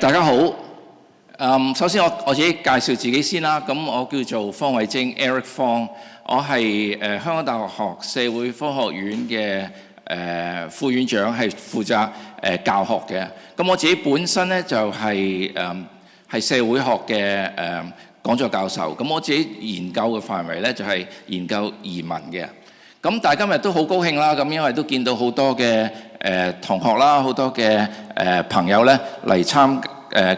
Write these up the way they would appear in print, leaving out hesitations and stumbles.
大家好，首先我自己介紹自己先啦。咁我叫做方偉晶 Eric 方，我係香港大學社會科學院嘅副院長，係負責教學嘅。咁我自己本身咧就係社會學嘅講座教授。咁我自己研究嘅範圍咧就係研究移民嘅。咁但係今日都好高興啦，咁因為都見到好多嘅同學啦，好多嘅朋友咧嚟參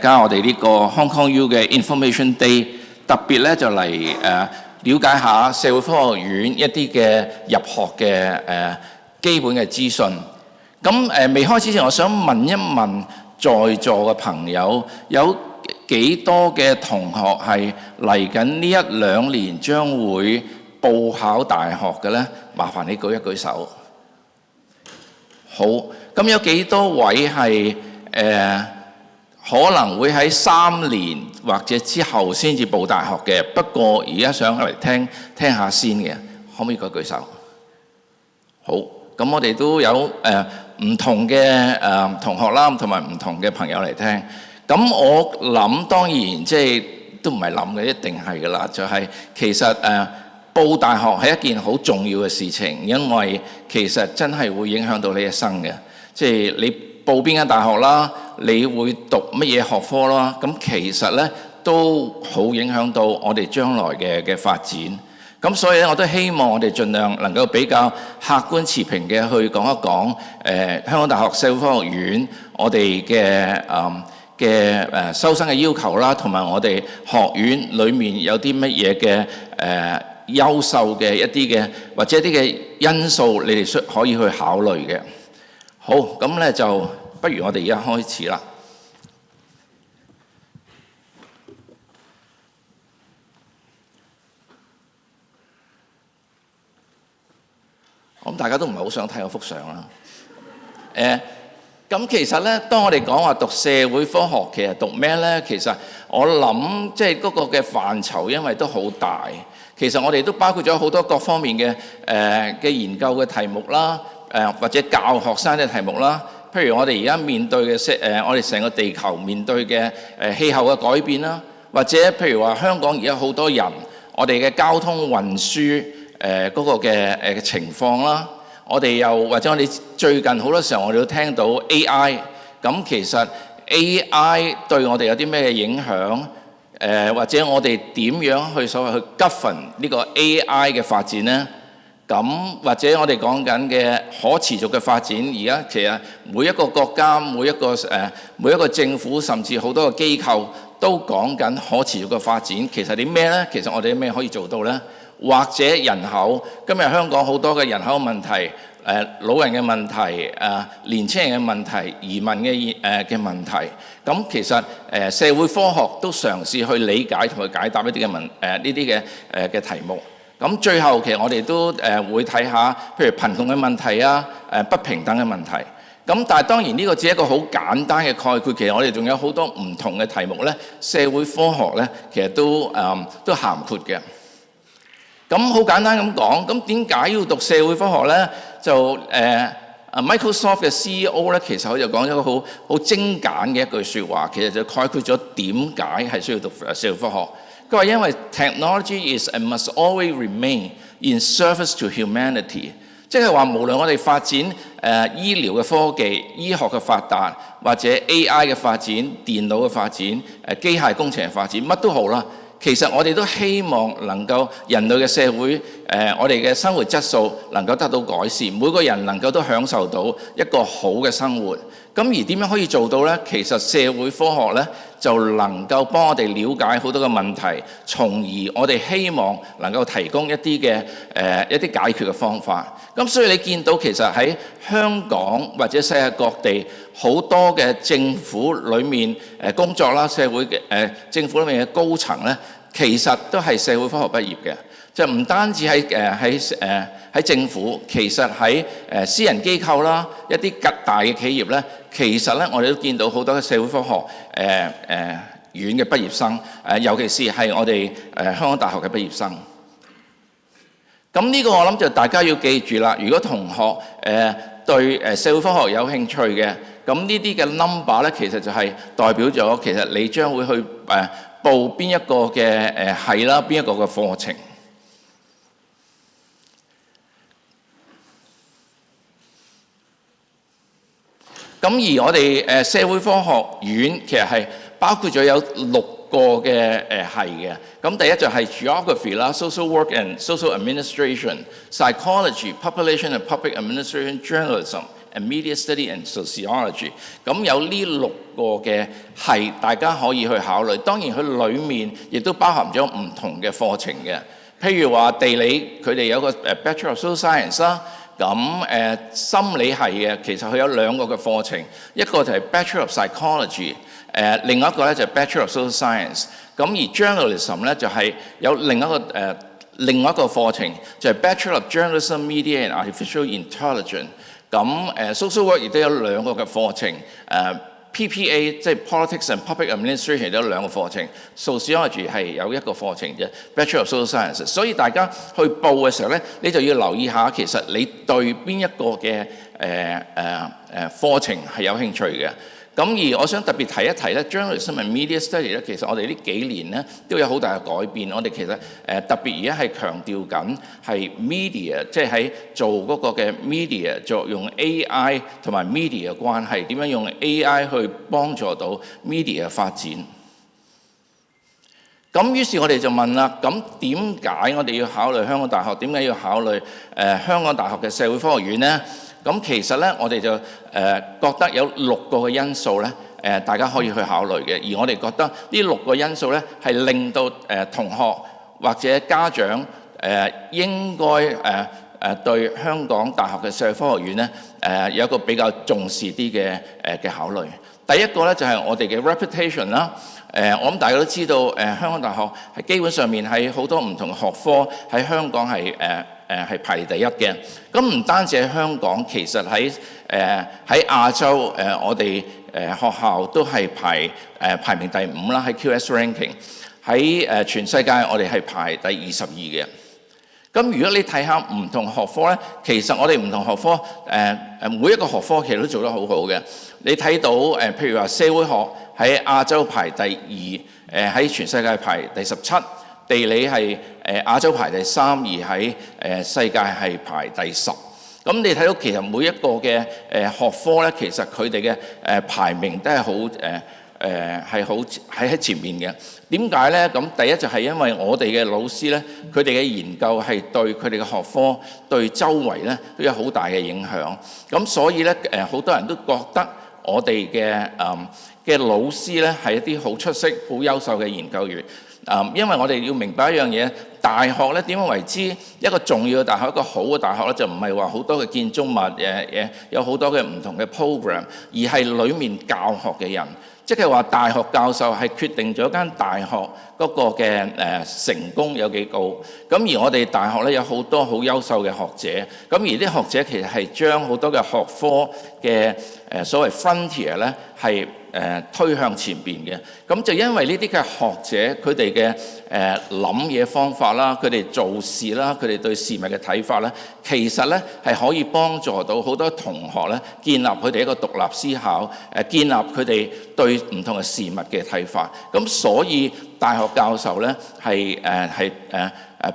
加我哋呢個 Hong Kong U 嘅 Information Day， 特別咧就嚟了解下社會科學院一啲嘅入學嘅基本嘅資訊。咁未開始之前，我想問一問在座嘅朋友，有幾多嘅同學係嚟緊呢一兩年將會報考大學嘅咧？麻煩你舉一舉手。好，咁有幾多位係可能會喺3年或者之後先至報大學嘅？不過而家想嚟聽下先嘅，可唔可以舉舉手？好，咁我哋都有唔同嘅同學啦，同埋唔同嘅朋友嚟聽。咁我諗當然即係都唔係諗嘅，一定係㗎啦。就係其實報大學係一件好重要嘅事情，因為其實真係會影響到你一生嘅。即係你報邊間大學啦，你會讀乜嘢學科啦，咁其實咧都好影響到我哋將來嘅發展。咁所以咧，我都希望我哋盡量能夠比較客觀持平嘅去講一講香港大學社會科學院我哋嘅收生嘅要求啦，同埋我哋學院裡面有啲乜嘢嘅優秀嘅一啲嘅或者一啲嘅因素，你哋可以去考慮嘅。好，咁咧就不如我哋而家開始啦。咁大家都唔係好想睇嗰幅相啦。咁其實咧，當我哋講話讀社會科學，其實讀咩咧？其實我諗即係嗰個嘅範疇，因為都好大。其實我哋都包括咗好多各方面嘅研究嘅題目啦，或者教學生嘅題目啦。譬如我哋而家面對嘅我哋成個地球面對嘅氣候嘅改變啦，或者譬如話香港而家好多人，我哋嘅交通運輸嗰個嘅情況啦，我哋又或者我哋最近好多時候我哋都聽到 AI， 咁其實 AI 對我哋有啲咩影響？或者我哋點樣去所謂去 govern 呢個 AI 嘅發展呢？咁或者我哋講緊嘅可持續嘅發展，而家其實每一個國家、每一個政府，甚至好多個機構都講緊可持續嘅發展。其實啲咩呢？其實我哋啲咩可以做到呢？或者人口，今日香港好多嘅人口問題，老人嘅問題，年青人嘅問題，移民嘅問題。咁其實社會科學都嘗試去理解同埋解答一啲嘅呢啲嘅題目。咁最後其實我哋都會睇下，譬如貧窮嘅問題啊，不平等嘅問題。咁但係當然呢個只係一個好簡單嘅概括，其實我哋仲有好多唔同嘅題目咧，社會科學咧其實都涵括嘅。咁好簡單咁講，咁點解要讀社會科學咧？就Microsoft 嘅 CEO 咧，其實佢就講咗一個好精簡嘅一句説話，其實就概括咗點解係需要讀社會科學。佢話因為 technology is and must always remain in service to humanity， 即係話無論我哋發展醫療嘅科技、醫學嘅發達，或者 AI 嘅發展、電腦嘅發展、機械工程嘅發展，乜都好啦。其實我哋都希望能夠人類嘅社會，我哋嘅生活質素能夠得到改善，每個人能夠都享受到一個好嘅生活。咁而點樣可以做到呢？其實社會科學呢，就能夠幫我哋了解好多嘅問題，從而我哋希望能夠提供一啲解決嘅方法。咁所以你見到其實喺香港或者世界各地好多嘅政府裏面工作啦，社會嘅政府裏面嘅高層呢，其實都係社會科學畢業嘅。就唔單止喺政府，其實喺私人機構啦，一啲大嘅企業咧，其實咧我哋都見到好多嘅社會科學院嘅畢業生，尤其是係我哋香港大學嘅畢業生。咁呢個我諗就大家要記住啦。如果同學對社會科學有興趣嘅，咁呢啲嘅 number 咧，其實就係代表咗其實你將會去報邊一個嘅係啦，邊一個嘅課程。咁而我哋社會科學院其實係包括咗有6個嘅係嘅。咁第一就係 geography 啦、social work and social administration、psychology、population and public administration、journalism、and media study and sociology。咁有呢6個嘅係大家可以去考慮。當然佢裡面亦都包含咗唔同嘅課程嘅。譬如話地理，佢哋有個Bachelor of Social Science 啦。咁心理系嘅其實佢有2個嘅課程，一個就係 Bachelor of Psychology，另一個咧就係 Bachelor of Social Science。咁而 Journalism 咧就係有另一個課程，就係 Bachelor of Journalism Media and Artificial Intelligence。咁Social Work 亦都有2個嘅課程，PPA 即係 Politics and Public Administration 都有2個課程 ，Sociology 係有1個課程啫 ，Bachelor of Social Science。所以大家去報嘅時候咧，你就要留意下，其實你對邊一個嘅課程係有興趣嘅。咁而我想特別提一提咧 ，journalism and media study 咧，其實我哋呢幾年咧都有好大嘅改變。我哋其實特別而家係強調緊係 media， 即係喺做嗰個嘅 media 作用 AI 同埋 media 嘅關係，點樣用 AI 去幫助到 media 嘅發展。咁於是我哋就問啦，咁點解我哋要考慮香港大學？點解要考慮香港大學嘅社會科學院咧？咁其實咧，我哋就覺得有6個嘅因素咧，大家可以去考慮嘅。而我哋覺得呢6個因素咧，係令到同學或者家長應該對香港大學嘅社會科學院咧有一個比較重視啲嘅考慮。第一個咧就係我哋嘅 reputation 啦。我諗大家都知道，香港大學係基本上面喺好多唔同嘅學科喺香港係排第一嘅。咁唔單止喺香港，其實喺亞洲我哋學校都係排名第5啦，喺 QS ranking。喺全世界我哋係排第22嘅。咁如果你睇下唔同學科咧，其實我哋唔同學科每一個學科其實都做得好好嘅。你睇到譬如話社會學喺亞洲排第2，喺全世界排第17，地理係亞洲排第3，而喺世界係排第10。咁你睇到其實每一個嘅學科咧，其實佢哋嘅排名都係好喺前面嘅。點解咧？咁第一就係因為我哋嘅老師咧，佢哋嘅研究係對佢哋嘅學科對周圍咧都有好大嘅影響。咁所以咧好多人都覺得我哋嘅老師咧係一啲好出色、好優秀嘅研究員。因為我哋要明白一樣嘢，大學咧點樣為之一個重要嘅大學，一個好嘅大學咧，就唔係話好多嘅建築物，有好多嘅唔同嘅 program， 而係裡面教學嘅人。即係話大學教授係決定咗間大學嗰個嘅成功有幾高。咁而我哋大學咧有好多好優秀嘅學者。咁而啲學者其實係將好多嘅學科嘅所謂 frontier 咧係推向前邊嘅。咁就因為呢啲嘅學者佢哋嘅諗嘢方法啦，佢哋做事啦，佢哋對事物嘅睇法咧，其實咧係可以幫助到好多同學咧建立佢哋一個獨立思考，建立佢哋對唔同嘅事物嘅睇法。咁所以大學教授咧係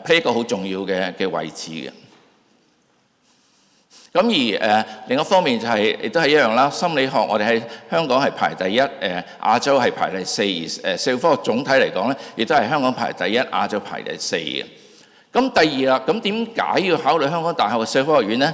play 一個好重要嘅位置嘅。咁而另一方面就係亦都係一樣啦。心理學我哋喺香港係排第1，亞洲係排第4，而社會科學總體嚟講咧，亦都係香港排第1，亞洲排第4嘅。咁第二啦，咁點解要考慮香港大學嘅社會科學院咧？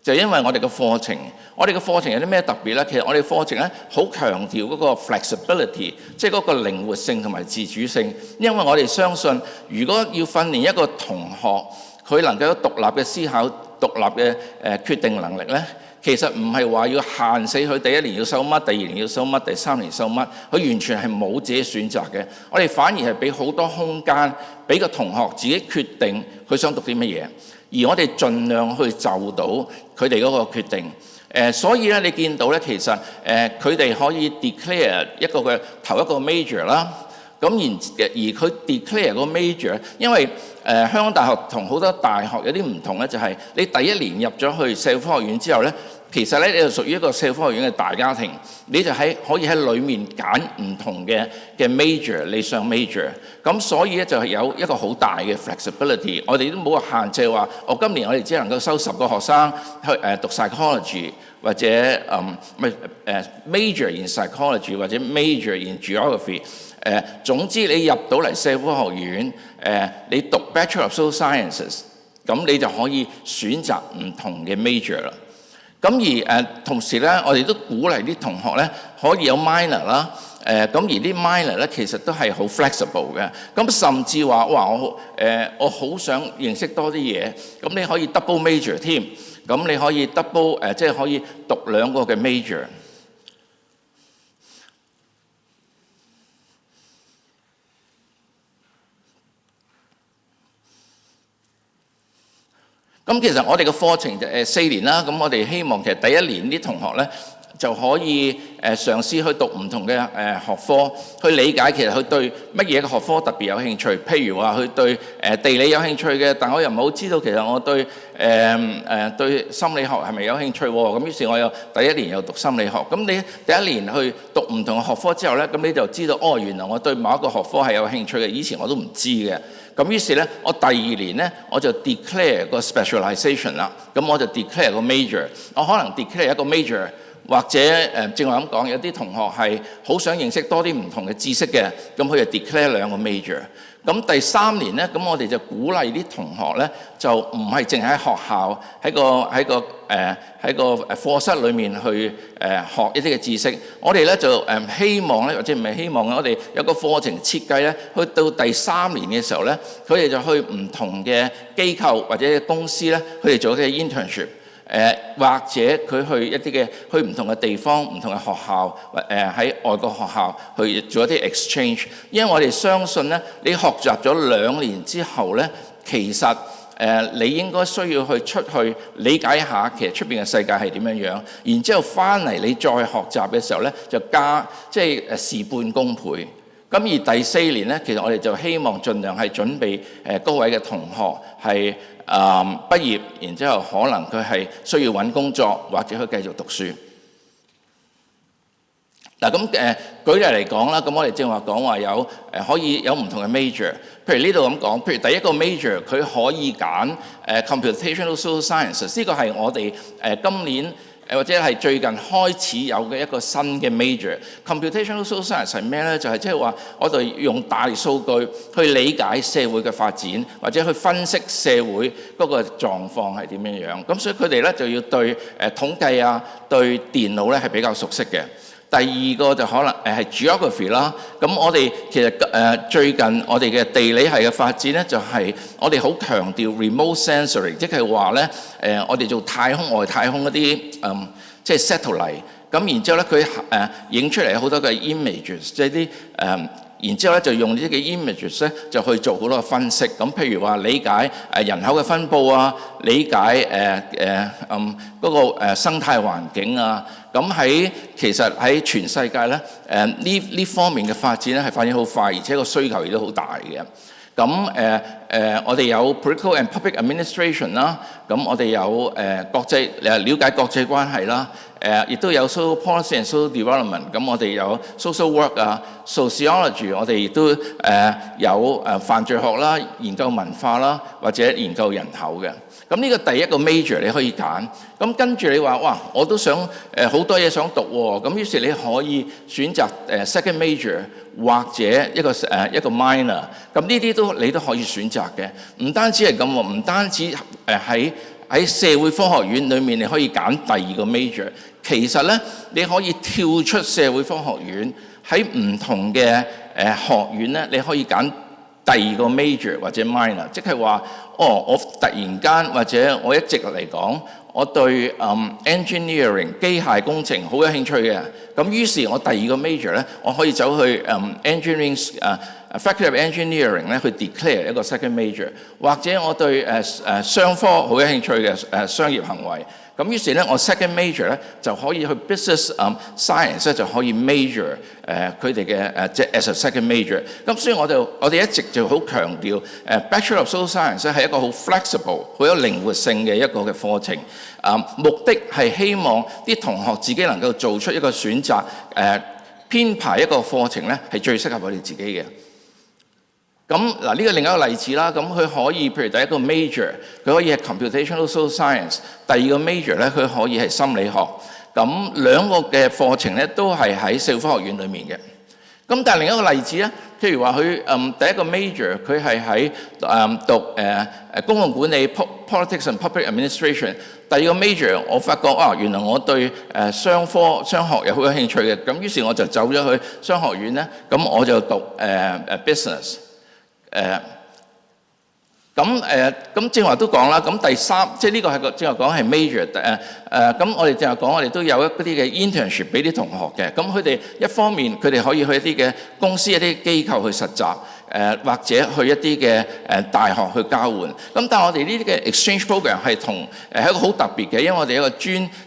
就因為我哋嘅課程，我哋嘅課程有啲咩特別咧？其實我哋課程咧好強調嗰個 flexibility， 即係嗰個靈活性同埋自主性。因為我哋相信，如果要訓練一個同學，佢能夠有獨立嘅思考、獨立嘅決定能力咧，其實唔係話要限死佢第1年要修乜，第2年要修乜，第3年修乜，佢完全係冇自己選擇嘅。我哋反而係俾好多空間，俾個同學自己決定佢想讀啲乜嘢，而我哋盡量去就到佢哋嗰個決定。所以咧，你見到咧，其實佢哋可以 declare 一個嘅頭一個 major 啦。咁而佢 declare 個 major， 因為香港大學同好多大學有啲唔同咧，就係你第1年入咗去社會科學院之後咧，其實咧你就屬於一個社會科學院嘅大家庭，你就可以喺裡面揀唔同嘅 major 你上 major， 咁所以咧就係有一個好大嘅 flexibility。我哋都冇話限制話，今年我哋只能夠收10個學生去讀 psychology 或者major in psychology 或者 major in geography。總之你入到嚟社會科學院，你讀 Bachelor of Social Sciences， 咁你就可以選擇唔同嘅 major 啦。咁而同時咧，我哋都鼓勵啲同學咧可以有 minor 啦。咁而啲 minor 咧其實都係好 flexible 嘅。咁甚至話我好想認識多啲嘢，咁你可以 double major 添。咁你可以 double 即係可以讀2個嘅 major。咁其實我哋嘅課程就4年啦，咁我哋希望其實第1年啲同學咧就可以嘗試去讀唔同嘅學科，去理解其實佢對乜嘢嘅學科特別有興趣。譬如話佢對地理有興趣嘅，但我又唔係好知道其實我對對心理學係咪有興趣喎？咁於是我又第1年又讀心理學。咁你第1年去讀唔同嘅學科之後咧，咁你就知道原來我對某一個學科係有興趣嘅，以前我都唔知嘅。咁於是咧，我第2年咧我就 declare 個 specialization 啦。咁我就 declare 個 major， 我可能 declare 一個 major。或者正話咁講，有啲同學係好想認識多啲唔同嘅知識嘅，咁佢就 declare 2個 major。咁第3年咧，咁我哋就鼓勵啲同學咧，就唔係淨喺學校喺個課室裏面去學一啲嘅知識。我哋咧就希望咧，或者唔係希望我哋有個課程設計咧，去到第3年嘅時候咧，佢哋就去唔同嘅機構或者公司咧，佢哋做一啲 internship。或者佢去一啲嘅去唔同嘅地方、唔同嘅學校，喺外國學校去做一啲 exchange。因為我哋相信咧，你學習咗2年之後咧，其實你應該需要去出去理解一下其實出邊嘅世界係點樣樣，然之後翻嚟你再學習嘅時候咧，就即係事半功倍。咁而第4年咧，其實我哋就希望盡量係準備高位嘅同學係畢業，然之後可能佢係需要揾工作或者去繼續讀書。嗱咁舉例嚟講啦，咁我哋正話講話有可以有唔同嘅 major， 譬如呢度咁講，譬如第1個 major 佢可以揀computational social sciences， 呢個係我哋今年或者係最近開始有嘅一個新嘅 major。computational social science 係咩咧？就係即係話我哋用大數據去理解社會嘅發展，或者去分析社會嗰個狀況係點樣樣。咁所以佢哋咧就要對統計啊、對電腦咧係比較熟悉嘅。第2個就可能係 geography 啦。咁我哋其實最近我哋嘅地理系嘅發展咧，就係我哋好強調 remote sensory， 即係話咧我哋做外太空嗰啲即係 satellite。咁然之後咧佢影出嚟好多嘅 images， 即係啲然之後咧就用呢啲嘅 images 咧就去做好多嘅分析。咁譬如話理解人口嘅分佈啊，理解嗰個生態環境啊。咁其實喺全世界咧呢方面嘅發展咧係發展好快，而且個需求亦都好大嘅。咁我哋有 political and public administration 啦，咁我哋有國際了解國際關係啦，亦都有 social policy and social development。咁我哋有 social work 啊 ，sociology， 我哋亦都有犯罪學啦、研究文化啦，或者研究人口嘅。咁呢個第1個 major 你可以揀。咁跟住你話哇，我都想好多嘢想讀喎。咁於是你可以選擇second major 或者一個 minor。咁呢啲你都可以選擇嘅。唔單止係咁喎，唔單止喺社會科學院裏面你可以揀第2個 major。其實咧你可以跳出社會科學院，喺唔同嘅學院咧你可以揀第2個 major 或者 minor， 即係話我突然間或者我一直嚟講，我對engineering 機械工程好有興趣嘅。咁於是我第2個 major咧，我可以走去engineering Faculty of Engineering 咧去 declare 一個 second major， 或者我對商科好有興趣嘅商業行為。咁於是咧，我 second major 咧就可以去 business science 咧就可以 major 佢哋嘅即係 as a second major。咁所以我哋一直就好強調Bachelor of Social Science 咧係一個好 flexible、好有靈活性嘅一個嘅課程。目的係希望啲同學自己能夠做出一個選擇，編排一個課程咧係最適合我哋自己嘅。咁嗱，呢個另一個例子啦，咁佢可以譬如第一個 major 佢可以係 computational social science， 第二個 major 咧佢可以係心理學。咁兩個嘅課程咧都係喺社會科學院裡面嘅。咁但係另一個例子咧，譬如話佢第一個 major 佢係喺讀公共管理 politics and public administration， 第二個 major 我發覺原來我對商學又好有興趣嘅，咁於是我就走咗去商學院咧，咁我就讀business。咁正話都講啦，咁第三即係呢個係個正話講係 major， 咁我哋正話講我哋都有一啲嘅 internship 俾啲同學嘅，咁佢哋一方面佢哋可以去一啲嘅公司一啲機構去實習，或者去一啲嘅大學去交換。咁但係我哋呢啲嘅 exchange program 係一個好特別嘅，因為我哋一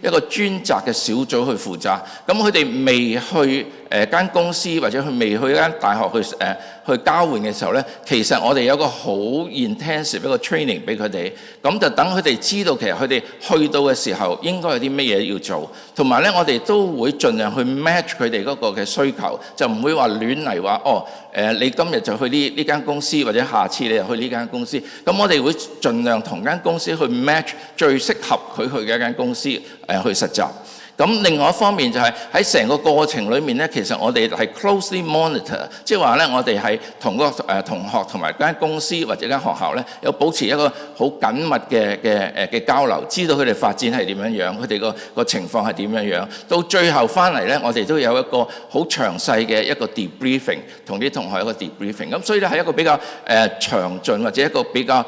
個專責嘅小組去負責，咁佢哋未去間公司或者佢未去一間大學去交換嘅時候咧，其實我哋有一個好 intensive 一個 training 俾佢哋，咁就等佢哋知道其實佢哋去到嘅時候應該有啲乜嘢要做，同埋咧我哋都會盡量去 match 佢哋嗰個嘅需求，就唔會話亂嚟話你今日就去呢間公司，或者下次你就去呢間公司。咁我哋會盡量同間公司去 match 最適合佢去嘅一間公司去實習。咁另外一方面就係喺成個過程裏面咧，其實我哋係 closely monitor， 即係話咧我哋係同個同學同埋間公司或者間學校咧有保持一個好緊密嘅交流，知道佢哋發展係點樣樣，佢哋個情況係點樣樣。到最後翻嚟咧，我哋都有一個好詳細嘅一個 debriefing， 同啲同學一個 debriefing。咁所以咧係一個比較詳盡或者一個比較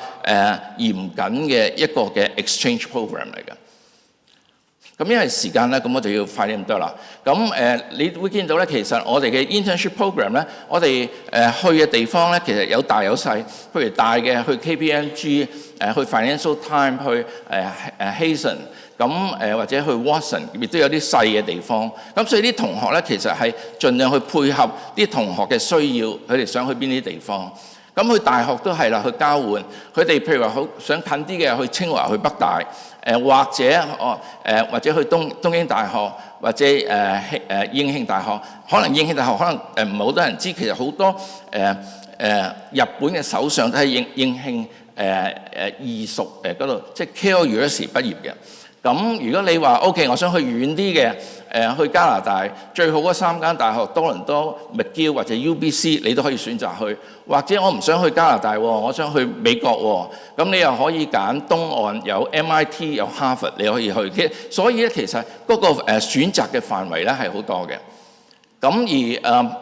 嚴謹嘅一個嘅 exchange program 嚟嘅。咁因為時間咧，咁我就要快啲咁多啦。咁你會見到咧，其實我哋嘅 internship program 咧，我哋去嘅地方咧，其實有大有細。譬如大嘅去 KPMG， 去 Financial Times， 去Hazen， 咁或者去 Watson， 亦都有啲細嘅地方。咁所以啲同學咧，其實係盡量去配合啲同學嘅需要，佢哋想去邊啲地方。咁去大學都係啦，去交換。佢哋譬如話好想近啲嘅，去清華、去北大，或者去東京大學，或者應慶大學。可能應慶大學可能唔係好多人知，其實好多日本嘅首相都係應慶義塾嗰度，即係 Keio University 畢業嘅。咁如果你話 OK， 我想去遠啲嘅，去加拿大最好嗰3間大學，多倫多、McGill 或者 UBC， 你都可以選擇去。或者我唔想去加拿大喎，我想去美國喎，咁你又可以揀東岸有 MIT 有 Harvard， 你可以去。所以咧，其實嗰個選擇嘅範圍咧係好多嘅。咁而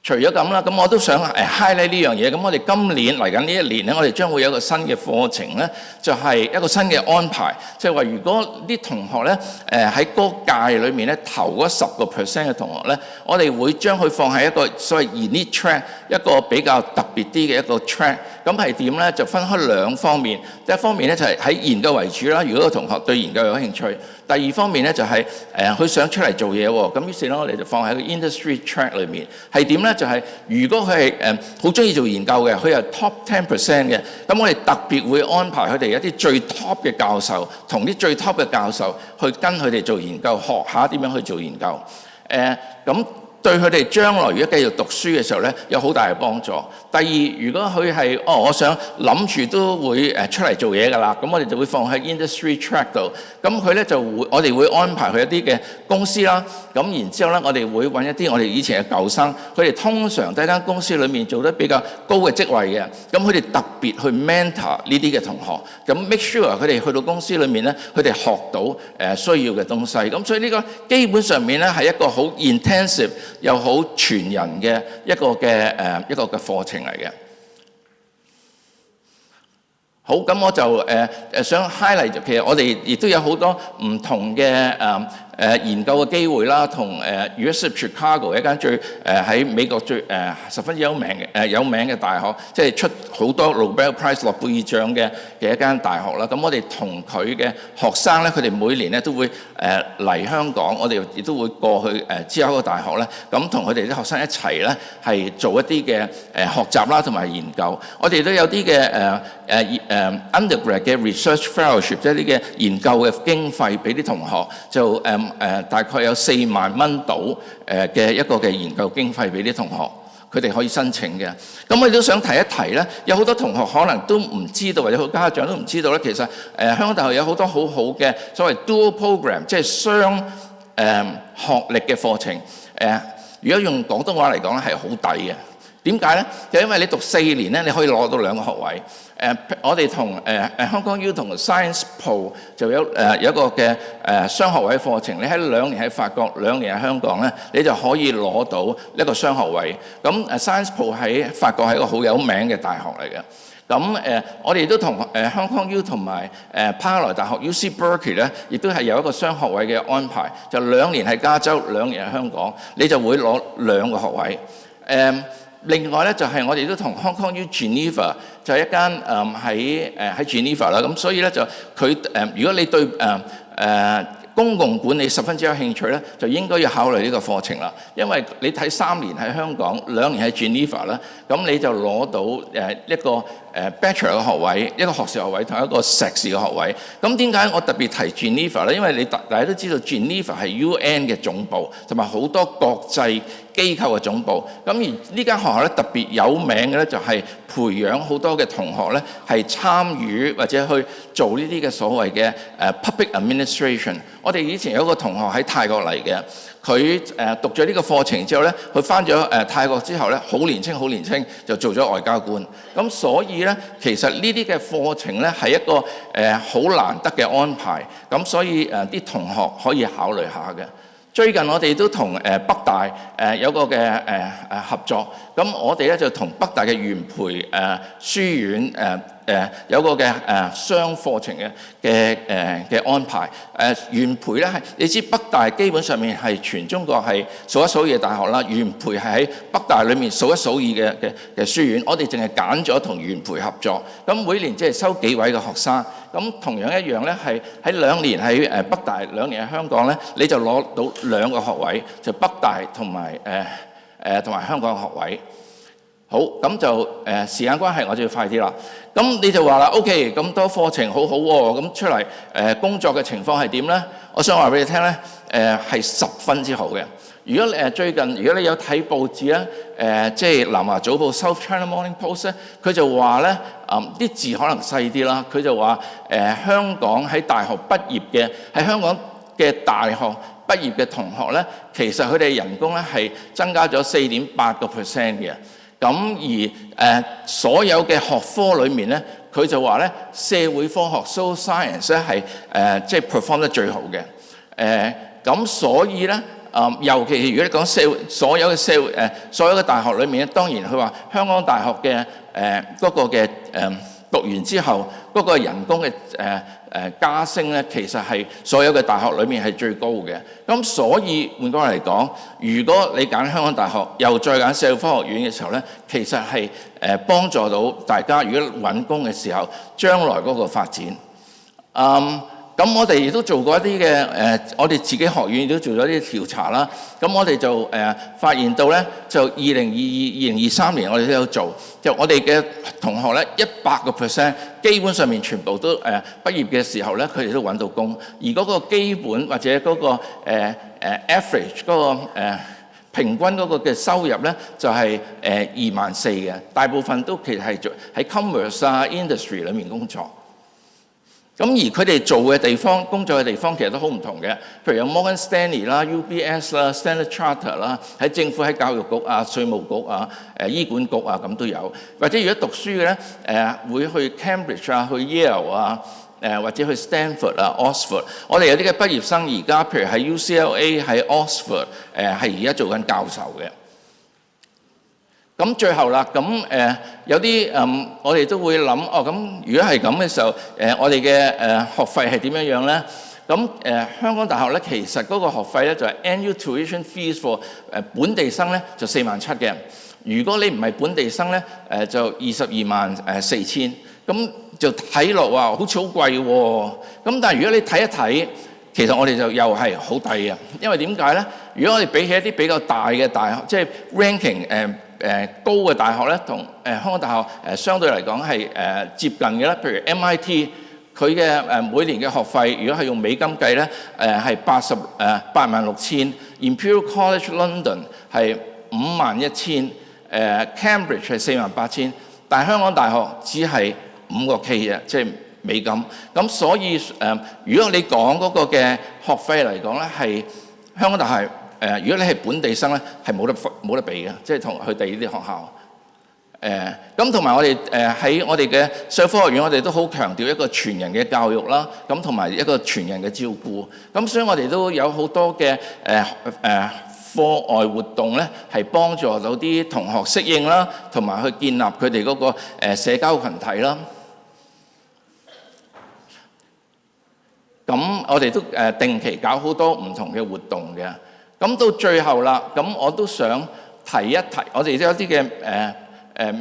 除咗咁啦，咁我都想highlight 呢樣嘢。咁我哋今年嚟緊呢一年咧，我哋將會有一個新嘅課程咧，就係一個新嘅安排。即係話，如果啲同學咧喺嗰屆裏面咧頭嗰10% 嘅同學咧，我哋會將佢放喺一個所謂 elite track， 一個比較特別啲嘅一個 track。咁係點咧？就分開兩方面。第一方面咧就係喺研究為主啦。如果個同學對研究有興趣。第二方面咧就係佢想出嚟做嘢喎。咁於是咧我哋就放喺個 industry track 裏面。係點咧？就係如果佢係好中意做研究嘅，佢係 top 10% 嘅，咁我哋特別會安排佢哋一啲最 top 嘅教授，同啲最 top 嘅教授去跟佢哋做研究，學下點樣去做研究。咁對佢哋將來如果繼續讀書嘅時候咧，有好大嘅幫助。第二，如果佢係我想諗住都會出嚟做嘢㗎啦，咁我哋就會放喺 industry track 度。咁佢咧就會，我哋會安排佢一啲嘅公司啦。咁然之後咧，我哋會揾一啲我哋以前嘅舊生，佢哋通常喺間公司裏面做得比較高嘅職位嘅。咁佢哋特別去 mentor 呢啲嘅同學，咁 make sure 佢哋去到公司裏面咧，佢哋學到需要嘅東西。咁所以呢個基本上面咧係一個好 intensive 又好全人嘅一個嘅課程嚟嘅。好，咁我就想 highlight， 其實我哋亦都有好多唔同嘅研究嘅機會啦，同University of Chicago 一間最喺美國最十分有名嘅大學，即係出好多 Nobel Prize 諾貝爾獎嘅一間大學啦。咁我哋同佢嘅學生咧，佢哋每年咧都會嚟香港，我哋亦都會過去芝加哥大學咧，咁同佢哋啲學生一齊咧係做一啲嘅學習啦，同埋研究。我哋都有啲嘅undergrad 嘅 research fellowship， 即係啲嘅研究嘅經費俾啲同學，就大概有4萬蚊到嘅一個嘅研究經費俾啲同學，佢哋可以申請嘅。咁我哋都想提一提咧，有好多同學可能都唔知道，或者好家長都唔知道咧，其實香港大學有好多好好嘅所謂 dual program， 即係雙學歷嘅課程。如果用廣東話嚟講咧，係好抵嘅。點解咧？就因為你讀4年咧，你可以攞到2個學位。我哋同香港 U 同 Science Po 就有一個嘅雙學位課程。你喺2年喺法國，2年喺香港咧，你就可以攞到一個雙學位。咁Science Po 喺法國係一個好有名嘅大學嚟嘅。咁我哋都同香港 U 同埋柏克萊大學 UC Berkeley 咧，亦都係有一個雙學位嘅安排，就2年喺加州，2年喺香港，你就會攞2個學位。另外咧就係我哋都同 Hong Kong U Geneva 就係一間喺 Geneva 啦，咁所以咧就佢如果你對公共管理十分之有興趣咧，就應該要考慮呢個課程啦。因為你睇3年喺香港，2年喺 Geneva 啦，咁你就攞到一個Bachelor 嘅學位，一個學士學位同一個碩士嘅學位。咁點解我特別提 Geneva 咧？因為大家都知道 Geneva 係 UN 嘅總部，同埋好多國際機構嘅總部。咁而呢間學校咧特別有名嘅咧，就係培養好多嘅同學咧係參與或者去做呢啲嘅所謂嘅public administration。我哋以前有一個同學喺泰國嚟嘅，佢讀咗呢個課程之後咧，佢返咗泰國之後咧，好年輕就做咗外交官。咁所以咧，其實呢啲嘅課程咧係一個好難得嘅安排。咁所以啲同學可以考慮下嘅。最近我哋都同北大有個嘅合作，咁我哋咧就同北大嘅元培書院有個嘅雙課程嘅安排。元培咧係你知北大基本上面係全中國係數一數二嘅大學啦，元培係喺北大裏面數一數二嘅書院。我哋淨係揀咗同元培合作，咁每年即係收幾位嘅學生。咁同樣一樣咧，係喺2年喺北大，2年喺香港咧，你就攞到2個學位，就北大同埋香港嘅學位。好，咁就時間關係，我就要快啲啦。咁你就話啦 ，OK， 咁多課程好好喎，咁出嚟工作嘅情況係點咧？我想話俾你聽咧，係10分之好嘅。如果最近如果你有睇報紙咧，即係南華早報 South China Morning Post 咧，佢就話咧，啲字可能細啲啦，佢就話香港喺大學畢業嘅喺香港嘅大學畢業嘅同學咧，其實佢哋人工咧係增加咗4.8% 嘅。咁而所有嘅學科裏面咧，佢就話咧社會科學 social science 咧係即係 perform 得最好嘅。咁所以咧尤其如果你講所有嘅大學裏面咧，當然佢話香港大學嘅嗰個嘅讀完之後嗰個人工嘅加升咧，其實係所有嘅大學裏面係最高嘅。咁所以換句話嚟講，如果你揀香港大學，又再揀社會科學院嘅時候咧，其實係幫助到大家，如果揾工嘅時候，將來嗰個發展。咁我哋亦都做過一啲嘅我哋自己學院亦都做咗啲調查啦。咁我哋就發現到咧，就2022、2023年我哋都有做，就我哋嘅同學咧100%基本上面全部都畢業嘅時候咧，佢哋都揾到工，而嗰個基本或者嗰個average 嗰個平均嗰個嘅收入咧，就係24000嘅，大部分都其實係做喺 commerce 啊 industry 裏面工作。咁而佢哋做嘅地方、工作嘅地方其實都好唔同嘅，譬如有 Morgan Stanley 啦、UBS 啦、Standard Chartered 啦，喺政府、喺教育局啊、稅務局啊、醫管局啊咁都有。或者如果讀書嘅咧，會去 Cambridge 啊、去 Yale 啊、或者去 Stanford 啊、Oxford。我哋有啲嘅畢業生而家譬如喺 UCLA、喺 Oxford 係而家做緊教授嘅。咁最後啦，咁有啲我哋都會諗，咁如果係咁嘅時候，我哋嘅學費係點樣咧？咁香港大學咧，其實嗰個學費咧就係 annual tuition fees for 本地生咧就47,000嘅。如果你唔係本地生咧，就224000。咁就睇落話好似好貴喎。咁但係如果你睇一睇，其實我哋就又係好抵啊。因為點解咧？如果我哋比起一啲比較大嘅大學，即係 ranking 高嘅大學咧，同香港大學相對嚟講係接近嘅啦。譬如 MIT， 佢嘅每年嘅學費，如果係用美金計咧，係86000。Imperial College London 係51000。Cambridge 係48000。但係香港大學只係5個 K 嘅，即係美金。咁所以如果你講嗰個嘅學費嚟講咧，係香港大學如果你係本地生咧，係冇得比嘅，即係同佢哋呢啲學校。咁同埋我哋喺我哋嘅社會科學院，我哋都好強調一個全人嘅教育啦，咁同埋一個全人嘅照顧。咁所以我哋都有好多嘅課外活動咧，係幫助到啲同學適應啦，同埋去建立佢哋嗰個社交群體啦。咁我哋都定期搞好多唔同嘅活動嘅。咁到最後啦，咁我都想提一提，我哋都有啲嘅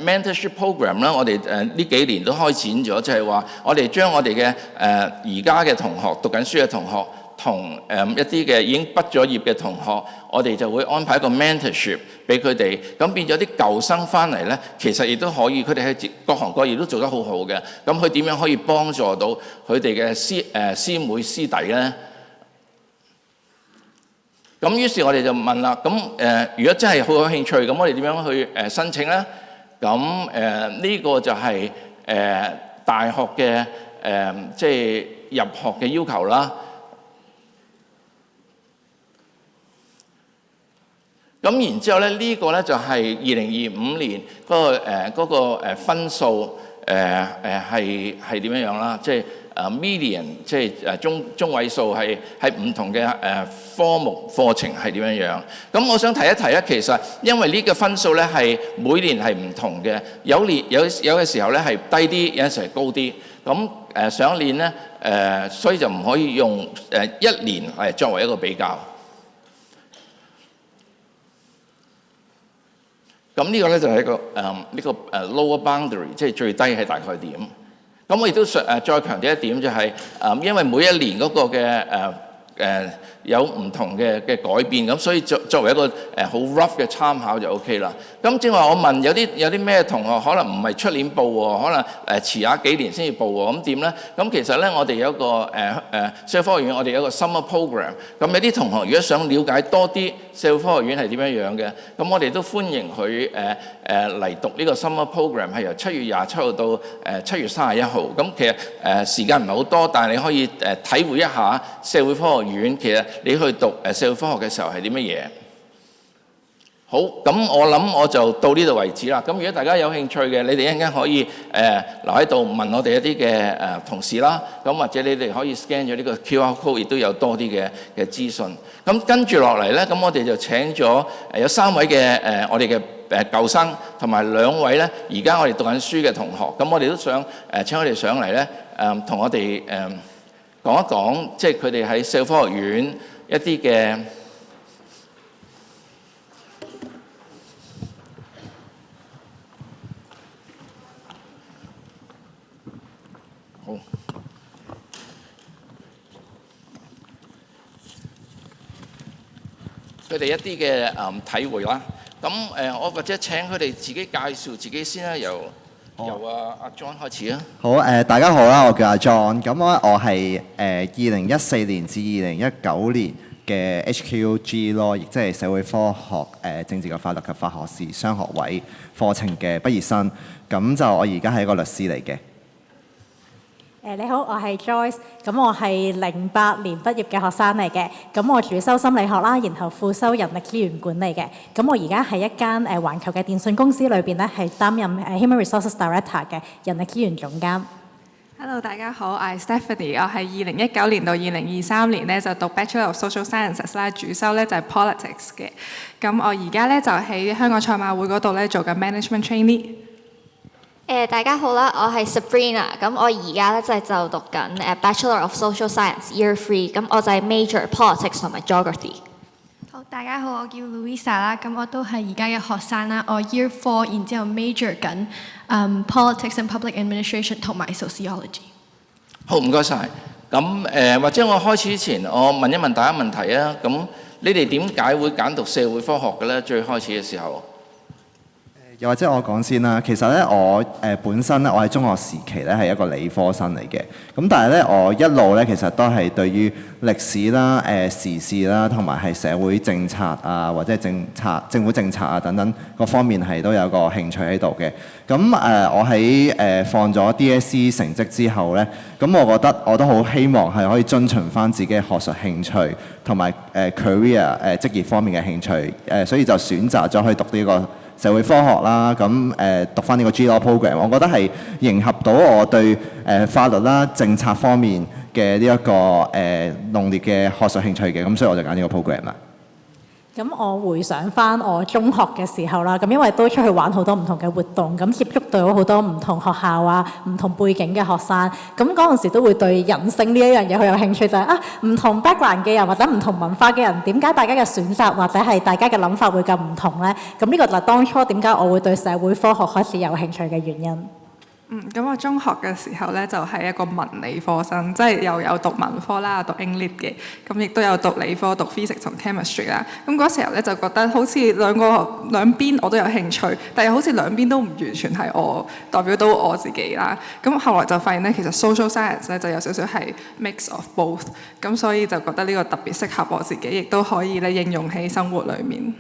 mentorship program 啦。我哋呢幾年都開展咗，就係話我哋將我哋嘅而家嘅同學讀緊書嘅同學，同一啲嘅已經畢咗業嘅同學，我哋就會安排一個 mentorship 俾佢哋，咁變咗啲舊生翻嚟咧，其實亦都可以，佢哋喺各行各業都做得好好嘅。咁佢點樣可以幫助到佢哋嘅師妹師弟咧？咁於是我哋就問啦，咁如果真係好有興趣，咁我哋點樣去申請咧？咁呢個就係大學嘅即係入學嘅要求啦。咁然之後咧，呢個咧就係2025年嗰個分數係點樣啦？即係median， 即係中位數係唔同嘅科目課程係點樣？咁我想提一提咧，其實因為呢個分數咧係每年係唔同嘅，有嘅時候咧係低啲，有陣時係高啲。咁上一年咧所以就唔可以用一年嚟作為一個比較。咁呢個咧就係一個呢個lower boundary， 即係最低係大概點。咁我亦都再強調一點就係因為每一年嗰個嘅有唔同嘅改變，咁所以作為一個好 rough 嘅參考就 OK 啦。咁正話我問有啲咩同學可能唔係出年報喎，可能遲下幾年先至報喎，咁點咧？咁其實咧我哋有一個社會科學院，我哋有一個 summer program。咁有啲同學如果想了解多啲社會科學院係點樣嘅，咁我哋都歡迎佢嚟讀呢個 summer program， 係由7月27號到7月31號。咁其實時間唔係好多，但係你可以體會一下社會科學院其實你去讀社會科學嘅時候係啲乜嘢。好，咁我諗我就到呢度為止啦。咁如果大家有興趣嘅，你哋一陣間可以留喺度問我哋一啲嘅同事啦。咁或者你哋可以 scan 咗呢個 QR code， 亦都有多啲嘅資訊。咁跟住落嚟咧，咁我哋就請咗有3位嘅我哋嘅舊生，同埋2位咧而家我哋讀緊書嘅同學。咁我哋都想請佢哋上嚟咧，同我哋講一講，即係佢哋喺社會科學院一啲嘅。好，佢哋一啲嘅體會啦。咁我或者請佢哋自己介紹自己先啦，由阿 John 開始啊。好，大家好啦，我叫阿 John。咁我係2014年至2019年嘅 HKUG 咯，亦即係社會科學、政治及法律及法學士雙學位課程嘅畢業生。咁就我而家係一個律師嚟嘅。你好，我係 Joyce，咁我係08年畢業嘅學生嚟嘅，咁我主修心理學啦，然後副修人力資源管理嘅，咁我而家喺一間環球嘅電訊公司裏邊咧，係擔任Human Resources Director 嘅人力資源總監。Hello， 大家好，我係 Stephanie， 我係2019年到2023年咧就讀 Bachelor of Social Sciences 啦，主修咧就係 Politics 嘅，咁我而家咧就喺香港賽馬會嗰度咧做緊 Management Trainee。大家好啦，我係 Sabrina，咁我而家咧就讀緊Bachelor of Social Science Year 3，咁我就係 major politics 同埋 geography。好，大家好，我叫 Louisa 啦，咁我都係而家嘅學生啦，我 Year 4，然之後 major 緊politics and public administration 同埋 sociology。好，唔該晒。咁或者我開始之前，我問一問大家問題啊。咁你哋點解會揀讀社會科學嘅咧？最開始嘅時候。又或者我講先啦，其實咧我本身咧我喺中學時期咧係一個理科生嚟嘅，咁但係咧我一路咧其實都係對於歷史啦、時事啦，同埋係社會政策啊，或者政府政策啊等等各方面係都有個興趣喺度嘅。咁我喺放咗 DSE 成績之後咧，咁我覺得我都好希望係可以遵循翻自己嘅學術興趣同埋career 職業方面嘅興趣，所以就選擇咗去讀呢個社會科學啦，咁讀翻呢個 G Law program， 我覺得係迎合到我對法律啦、政策方面嘅呢一個濃烈嘅學術興趣嘅，咁所以我就揀呢個 program 啦。咁我回想翻我中學嘅時候啦，咁因為都出去玩好多唔同嘅活動，咁接觸到好多唔同學校啊、唔同背景嘅學生，咁嗰陣時都會對人性呢一樣嘢好有興趣，就係唔同 background 嘅人或者唔同文化嘅人，點解大家嘅選擇或者係大家嘅諗法會咁唔同呢？咁呢個就係當初點解我會對社會科學開始有興趣嘅原因。咁我中學嘅時候咧就係一個文理科生，即係又有讀文科啦，讀 English 嘅，咁亦都有讀理科，讀 physics 同 chemistry 啦。咁嗰時候咧就覺得好似兩邊我都有興趣，但係好似兩邊都唔完全係我代表到我自己啦。咁後來就發現咧，其實 social science 咧就有少少係 mix of both，咁所以就覺得呢個特別適合我自己，亦都可以咧應用喺生活裡面。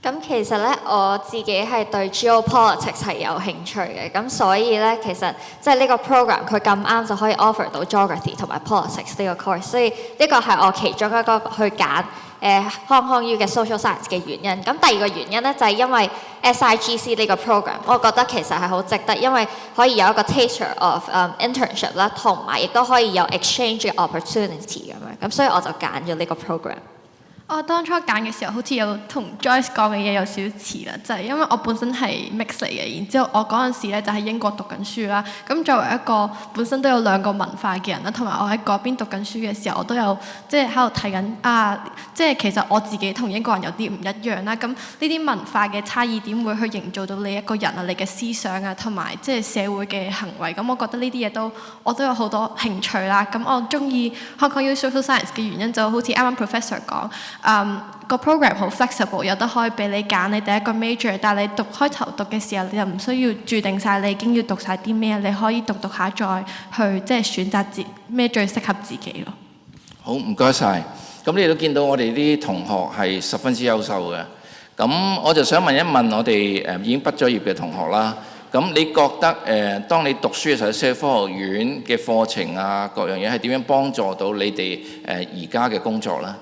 咁其實咧，我自己係對 geopolitics 係有興趣嘅，咁所以咧，其實即係呢個 program 佢咁啱就可以 offer 到 geography 同埋 politics 呢個 course， 所以呢個係我其中一個去揀Hong Kong U 嘅 social science 嘅原因。咁第二個原因咧就係因為 SIGC 呢個 program， 我覺得其實係好值得，因為可以有一個 taster of internship 啦，同埋亦都可以有 exchange 嘅 opportunity 咁樣，咁所以我就揀咗呢個 program。我當初揀嘅時候，好似有同 Joyce 講嘅嘢有少少似啦，就係因為我本身係 mix 嚟嘅，然之後我嗰陣時咧就喺英國讀緊書啦。咁作為一個本身都有兩個文化嘅人啦，同埋我喺嗰邊讀緊書嘅時候，我都有即係喺度睇緊即係其實我自己同英國人有啲唔一樣啦。咁呢啲文化嘅差異點會去營造到你一個人啊、你嘅思想啊，同埋即係社會嘅行為。咁我覺得呢啲嘢我都有好多興趣啦。咁我中意 Hong Kong U Social Science 嘅原因就好似啱啱 Professor 講。個 program 好 flexible， 有得可以俾你揀你第一個 major， 但係你開頭讀嘅時候，你就唔需要注定晒你已經要讀晒啲咩，你可以讀下再去即係選擇咩最適合自己咯。好，唔該晒。咁你都見到我哋啲同學係十分之優秀嘅。咁我就想問一問我哋已經畢咗業嘅同學啦。咁你覺得當你讀書嘅時候，社會科學院嘅課程啊，各樣嘢係點樣幫助到你哋而家嘅工作呢？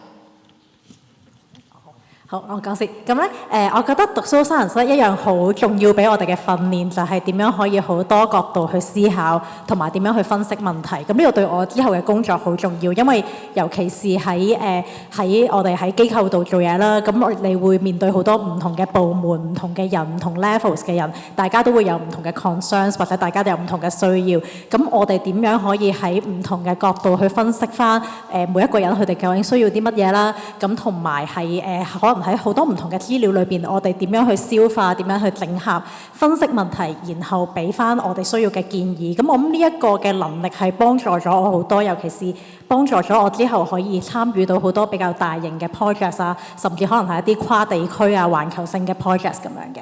好，我講先。咁咧，我覺得讀 social science 一樣好重要俾我哋嘅訓練，就係點樣可以好多角度去思考，同埋點樣去分析問題。咁呢個對我之後嘅工作好重要，因為尤其是喺我哋喺機構度做嘢啦，咁你會面對好多唔同嘅部門、唔同嘅人、唔同 levels 嘅人，大家都會有唔同嘅 concerns， 或者大家都有唔同嘅需要。咁我哋點樣可以喺唔同嘅角度去分析翻每一個人佢哋究竟需要啲乜嘢啦？咁同埋係可能喺好多唔同嘅資料裏邊，我哋點樣去消化、點樣去整合、分析問題，然後俾翻我哋需要嘅建議。咁我諗呢一個嘅能力係幫助咗我好多，尤其是幫助咗我之後可以參與到好多比較大型嘅 project 啊，甚至可能係一啲跨地區啊、環球性嘅 project 咁樣嘅。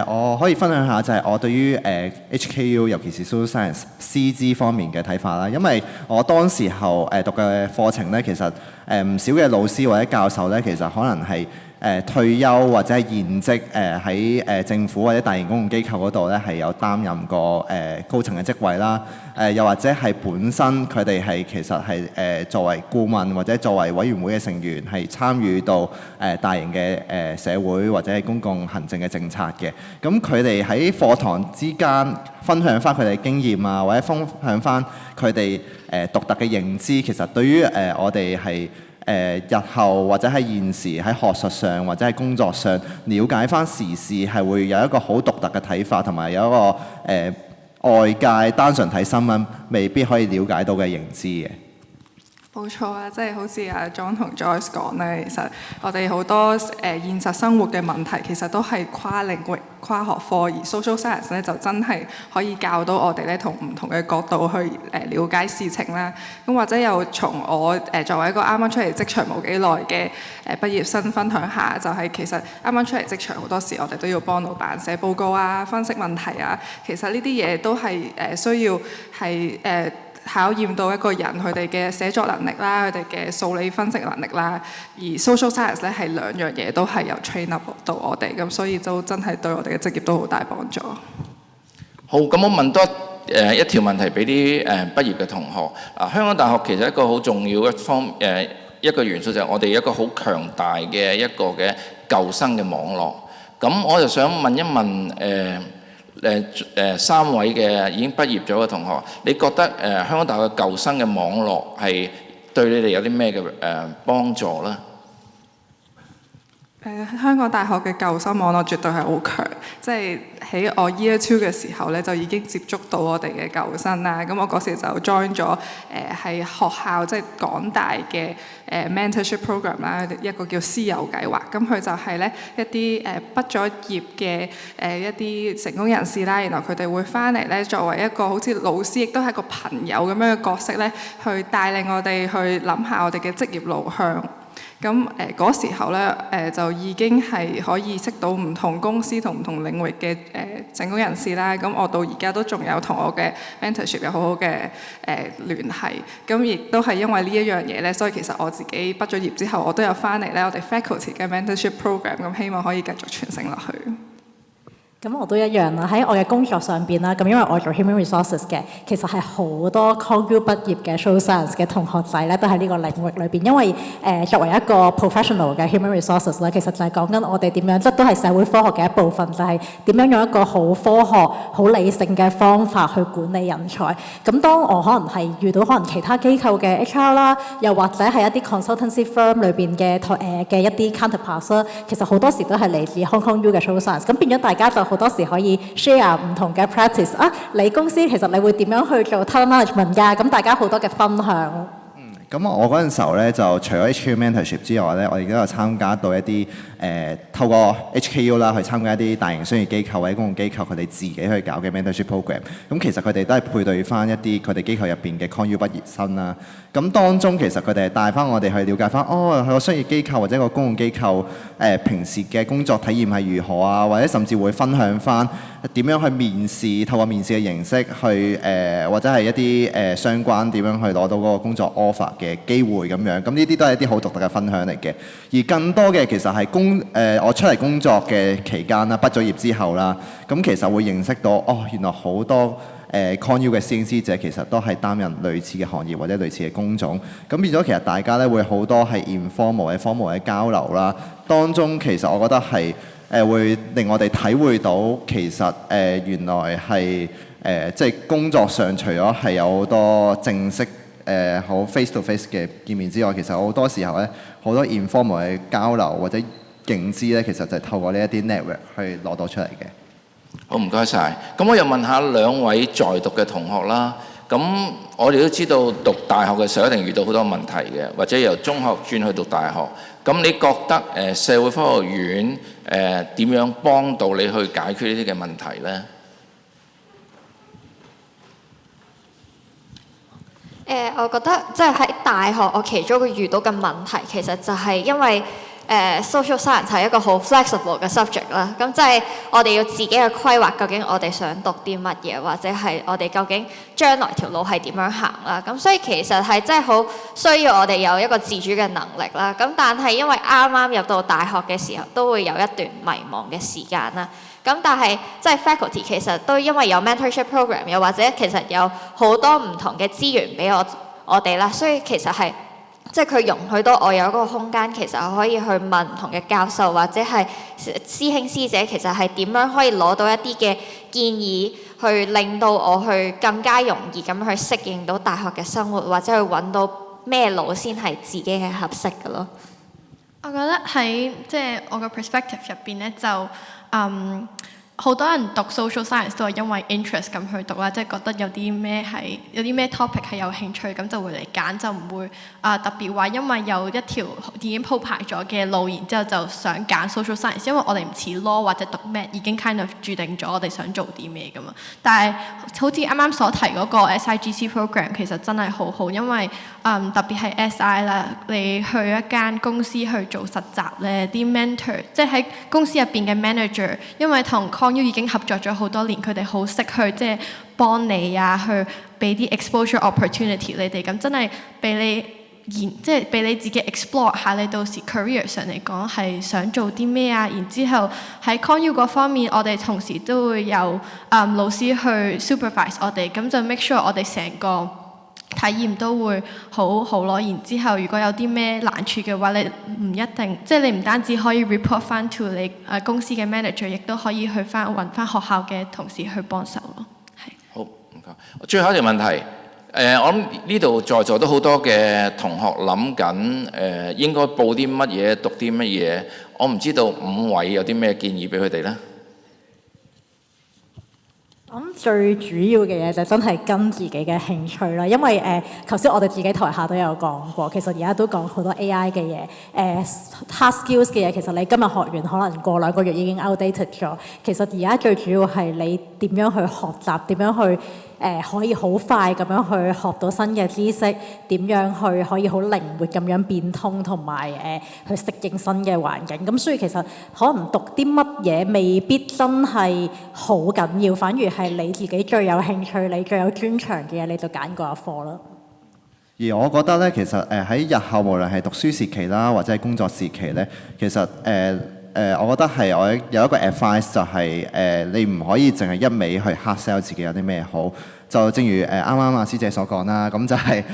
我可以分享下就係我對於HKU 尤其是 Social Science CG 方面嘅睇法啦。因為我當時候讀嘅課程咧，其實唔少嘅老師或者教授咧，其實可能係退休或者係現職喺政府或者大型公共機構嗰度咧，係有擔任過高層嘅職位啦。又或者係本身佢哋係其實係作為顧問或者作為委員會嘅成員，係參與到大型嘅社會或者係公共行政嘅政策嘅。咁佢哋喺課堂之間分享翻佢哋經驗啊，或者分享翻佢哋獨特嘅認知，其實對於我哋係日後或者喺現時喺學術上或者喺工作上了解翻時事係會有一個好獨特嘅睇法，同埋有一個外界單純睇新聞未必可以了解到嘅認知嘅。冇錯啊，即係好似阿 John 同 Joyce 講咧，其實我哋好多現實生活嘅問題其實都係跨領域、跨學科，而 social science 咧就真係可以教到我哋咧同唔同嘅角度去了解事情啦。咁或者又從我作為一個啱啱出嚟職場冇幾耐嘅畢業生分享下，就係其實啱啱出嚟職場好多時我哋都要幫老闆寫報告啊、分析問題啊，其實呢啲嘢都係需要係考驗到一個人佢哋嘅寫作能力啦，佢哋嘅數理分析能力啦。而 social science 咧係兩樣嘢都係由 train up 到我哋，咁所以都真係對我哋嘅職業都好大幫助。好，咁我問多一條問題俾啲畢業嘅同學。香港大學其實一個好重要一個元素就係我哋一個好強大嘅一個嘅舊生嘅網絡。咁我就想問一問三位嘅已經畢業咗嘅同學，你覺得香港大學舊生嘅網絡係對你哋有啲咩嘅幫助呢？香港大學嘅舊生網絡絕對係好強，即係喺我 Year 2嘅時候咧，就已經接觸到我哋嘅舊生啦。咁我嗰時就 join 咗係學校即係港大嘅mentorship program 啦，一個叫師友計劃。咁佢就係咧一啲畢咗業嘅一啲成功人士啦，然後佢哋會翻嚟咧作為一個好似老師，亦都係一個朋友咁樣嘅角色咧，去帶領我哋去諗下我哋嘅職業路向。咁嗰時候咧就已經係可以識到唔同公司同唔同領域嘅成功人士啦。咁我到而家都仲有同我嘅 mentorship 有好好嘅聯繫。咁亦都係因為呢一樣嘢咧，所以其實我自己畢咗業之後，我都有翻嚟咧我哋 faculty 嘅 mentorship program。咁希望可以繼續傳承落去。咁我都一樣啦，喺我嘅工作上邊啦，咁因為我做 human resources 嘅，其實係好多 ConU 畢業嘅 social science 嘅同學仔咧，都喺呢個領域裏邊。因為作為一個 professional 嘅 human resources 咧，其實就係講緊我哋點樣，即係都係社會科學嘅一部分，就係點樣用一個好科學、好理性嘅方法去管理人才。咁當我可能係遇到可能其他機構嘅 HR 啦，又或者係一啲 consultancy firm 裏邊嘅一啲 counterparts 啦，其實好多時都係嚟自 Hong Kong U 嘅 social science。咁變咗大家就好多時可以 share 唔同嘅 practice 啊！你公司其實你會點樣去做 talent management 㗎？咁大家好多嘅分享。咁我嗰陣時候咧，就除咗 HKU mentorship 之外咧，我亦都有參加到一啲透過 HKU 啦，去參加一啲大型商業機構或者公共機構佢哋自己去搞嘅 mentorship program。咁其實佢哋都係配對翻一啲佢哋機構入邊嘅 ConU 畢業生啦。咁當中其實佢哋係帶翻我哋去了解翻，佢個商業機構或者個公共機構平時嘅工作體驗係如何啊，或者甚至會分享翻點樣去面試，透過面試嘅形式去或者係一啲相關點樣去攞到嗰個工作 offer 嘅機會咁樣。咁呢啲都係一啲好獨特嘅分享嚟嘅。而更多嘅其實係我出嚟工作嘅期間啦，畢咗業之後啦，咁其實會認識到原來好多ConU 嘅師兄師姐其實都係擔任類似嘅行業或者類似嘅工種。咁變咗其實大家咧會好多係 informal 或者 formal 嘅交流啦。當中其實我覺得係會令我哋體會到其實原來係即係工作上除咗係有好多正式好 face to face 嘅見面之外，其實好多時候咧好多 informal 嘅交流或者認知咧，其實就係透過呢一啲 network 去攞到出嚟嘅。好，唔該晒。咁我又問下兩位在讀嘅同學啦。咁我哋都知道讀大學嘅時候一定遇到好多問題嘅，或者由中學轉去讀大學。咁你覺得社會科學院點樣幫到你去解決呢啲嘅問題呢？我覺得即係喺大學，我其中一個遇到嘅問題，其實就係因為social science 係一個好 flexible 嘅 subject 啦。咁即係我哋要自己去規劃，究竟我哋想讀啲乜嘢，或者係我哋究竟將來條路係點樣行啦。咁所以其實係真係好需要我哋有一個自主嘅能力啦。咁但係因為啱啱入到大學嘅時候，都會有一段迷茫嘅時間啦。咁但係即係 faculty 其實都因為有 mentorship program， 又或者其實有好多唔同嘅資源俾我哋啦，所以其實係即係佢容許到我有一個空間，其實我可以去問唔同嘅教授或者係師兄師姐，其實係點樣可以攞到一啲嘅建議，去令到我去更加容易咁去適應到大學嘅生活，或者去揾到咩路先係自己係合適嘅咯。我覺得喺即係我嘅 perspective 入邊咧，就好多人讀 social science 都係因為 interest 咁去讀啦，即係覺得有啲咩 topic 係有興趣，咁就會嚟揀，就唔會特別話因為有一條已經鋪排咗嘅路，然之後就想揀 social science，因為我哋唔似 law 或者讀咩已經 kind of 註定咗我哋想做啲咩㗎嘛。但係好似啱啱所提嗰個 SIGC program 其實真係好好，因為特別係 SI 啦，你去一間公司去做實習咧，啲 mentor 即係喺公司入邊嘅 manager， 因為同 ConU 已經合作咗好多年，佢哋好識去即係幫你啊，去俾啲 exposure opportunity 你哋，咁真係俾你即係俾你自己 explore 下你到時 career 上嚟講係想做啲咩啊。然之後喺 ConU 嗰方面，我哋同時都會有老師去 supervise 我哋，咁就 make sure 我哋成個體驗都會好好咯。然之後如果有啲咩難處嘅話，你唔一定即係你唔單止可以 report 翻 to 你公司嘅 manager， 亦都可以去翻揾翻學校嘅同事去幫手咯。係。好，唔該。最後一條問題，我諗呢度在座都好多嘅同學諗緊應該報啲乜嘢，讀啲乜嘢。我唔知道5位有啲咩建議俾佢哋呢？我諗最主要嘅嘢就真係跟自己嘅興趣啦，因為頭先我哋自己台下都有講過，其實而家都講好多 AI 嘅嘢，hard skills 嘅嘢，其實你今日學完，可能過2個月已經 outdated 咗。其實而家最主要係你點樣去學習，點樣去可以好快咁樣去學到新嘅知識，點樣去可以好靈活咁樣變通，同埋去適應新嘅環境。咁所以其實可能讀啲乜嘢未必真係好緊要，反而係你自己最有興趣、你最有專長嘅嘢，你就揀嗰一科啦。而我覺得咧，其實喺日後無論係讀書時期啦，或者係工作時期咧，其實我覺得係我有一個 advice 就係你唔可以淨係一味去 hard sell 自己有啲咩好。就正如啱啱阿師姐所講啦，咁就係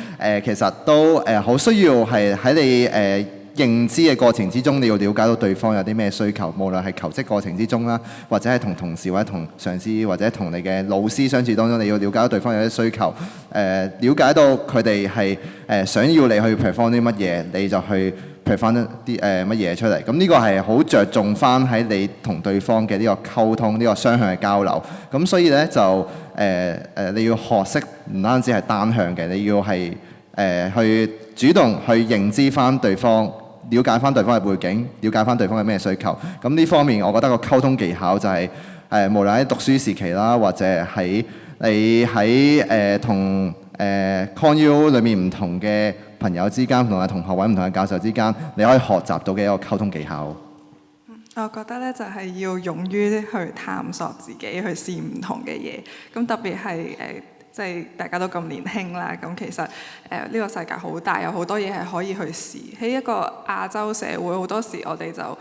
其實都好需要係喺你認知嘅過程之中，你要了解到對方有啲咩需求，無論係求職過程之中啦，或者係同同事或者同上司或者同你嘅老師相處當中，你要了解到對方有啲需求，了解到佢哋係想要你去 perform 啲乜嘢，你就去 perform 啲乜嘢出嚟。咁呢個係好着重翻喺你同對方嘅呢個溝通，呢個雙向嘅交流。咁所以呢，就你要學識唔單止係單向嘅，你要係去主動去認知翻對方。了解翻對方嘅背景，了解翻對方嘅咩需求。咁呢方面，我覺得個溝通技巧就係無論喺讀書時期啦，或者喺你喺同ConU 裏面唔同嘅朋友之間，唔同嘅同學或者唔同嘅教授之間，你可以學習到嘅一個溝通技巧。我覺得咧就係要勇於去探索自己，去試唔同嘅嘢。咁特別係即係大家都咁年輕啦，咁其實呢個世界好大，有好多嘢係可以去試。喺一個亞洲社會，好多時我哋就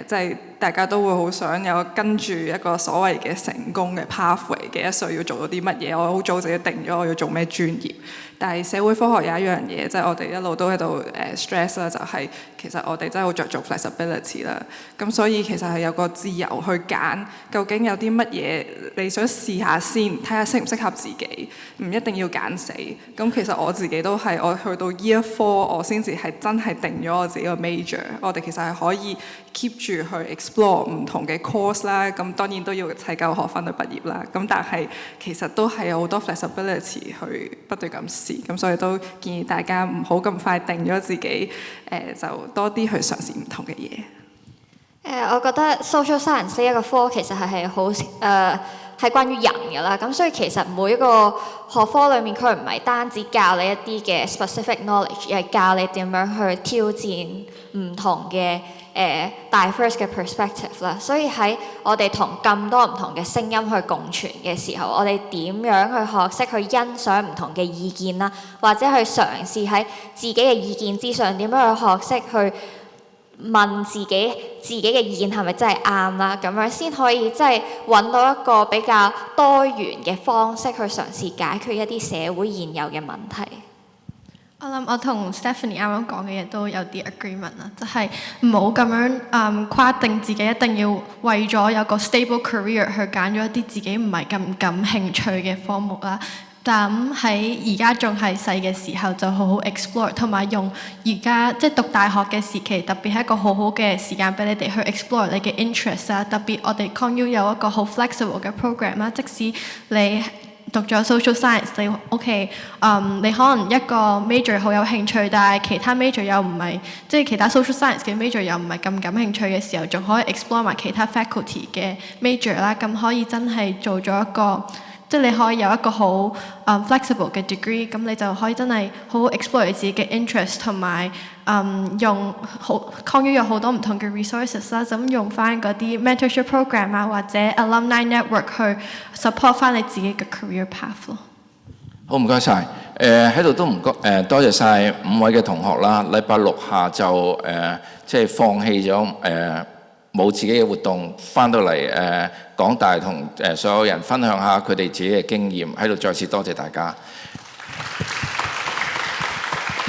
即係大家都會好想有跟住一個所謂嘅成功嘅 pathway 嘅，一歲要做到啲乜嘢，我好早就定咗我要做咩專業。但係社會科學有一樣嘢，即係我哋一路都喺度stress 啦，就係其實我哋真係好着重 flexibility 啦。咁所以其實係有個自由去揀，究竟有啲乜嘢你想試下先，睇下適唔適合自己，唔一定要揀死。咁其實我自己都係，我去到 Year 4，我先至係真係定咗我自己個 major。我哋其實係可以 keep 住去 explore 唔同嘅 course 啦。咁當然都要砌夠學分去畢業啦。咁但係其實都係有好多 flexibility 去不斷咁試。咁所以都建議大家唔好咁快定咗自己，就多啲去嘗試唔同嘅嘢。我覺得 social science 呢一個科其實係好係關於人㗎啦。咁所以其實每一個學科裏面，佢唔係單止教你一啲嘅 specific knowledge， 而係教你點樣去挑戰唔同嘅diverse 嘅 perspective 啦。所以喺我哋同咁多唔同嘅聲音去共存嘅時候，我哋點樣去學識去欣賞唔同嘅意見啦，或者去嘗試喺自己嘅意見之上點樣去學識去問自己嘅意見係咪真係啱啦？咁樣先可以即係揾到一個比較多元嘅方式去嘗試解決一啲社會現有嘅問題。我諗我同 Stephanie 啱啱講嘅嘢都有啲 agreement 啦，就係唔好咁樣跨定自己一定要為咗有個 stable career 去揀咗一啲自己唔係咁感興趣嘅科目啦。咁喺而家仲係細嘅時候就好好 explore， 同埋用而家即係讀大學嘅時期，特別係一個好好嘅時間俾你哋去 explore 你嘅 interest 啊。特別我哋 ConU 有一個好 flexible 嘅 program 啦，即使你讀咗 social science， 你 OK， 你可能一個 major 好有興趣，但係其他 major 又唔係，即係其他 social science 嘅 major 又唔係咁感興趣嘅時候，仲可以 explore 埋其他 faculty 嘅 major 啦，咁可以真係做咗一個，即係你可以有一個好flexible 嘅 degree， 咁你就可以真係好好 explore 你自己嘅 interest， 同埋用ConU 有好多唔同嘅 resources 啦，咁用翻嗰啲 mentorship program 啊，或者 alumni network 去 support 翻你自己嘅 career path 咯。好，唔該晒。喺度都唔該多謝晒5位嘅同學啦。禮拜六下晝即係放棄咗冇自己嘅活動，翻到嚟港大同所有人分享下佢哋自己嘅經驗。喺度再次多謝大家。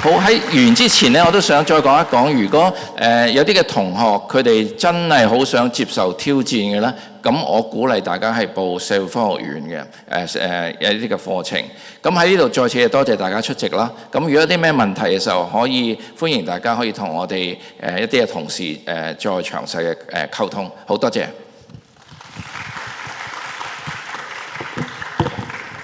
好，喺完之前呢，我都想再講一講，如果有啲嘅同學佢哋真係好想接受挑戰嘅呢，咁我鼓勵大家係報社會科學院嘅有啲嘅課程。咁喺呢度再次多謝大家出席啦。咁如果有啲咩問題嘅時候，歡迎大家可以同我哋一啲嘅同事再詳細嘅溝通。好多謝。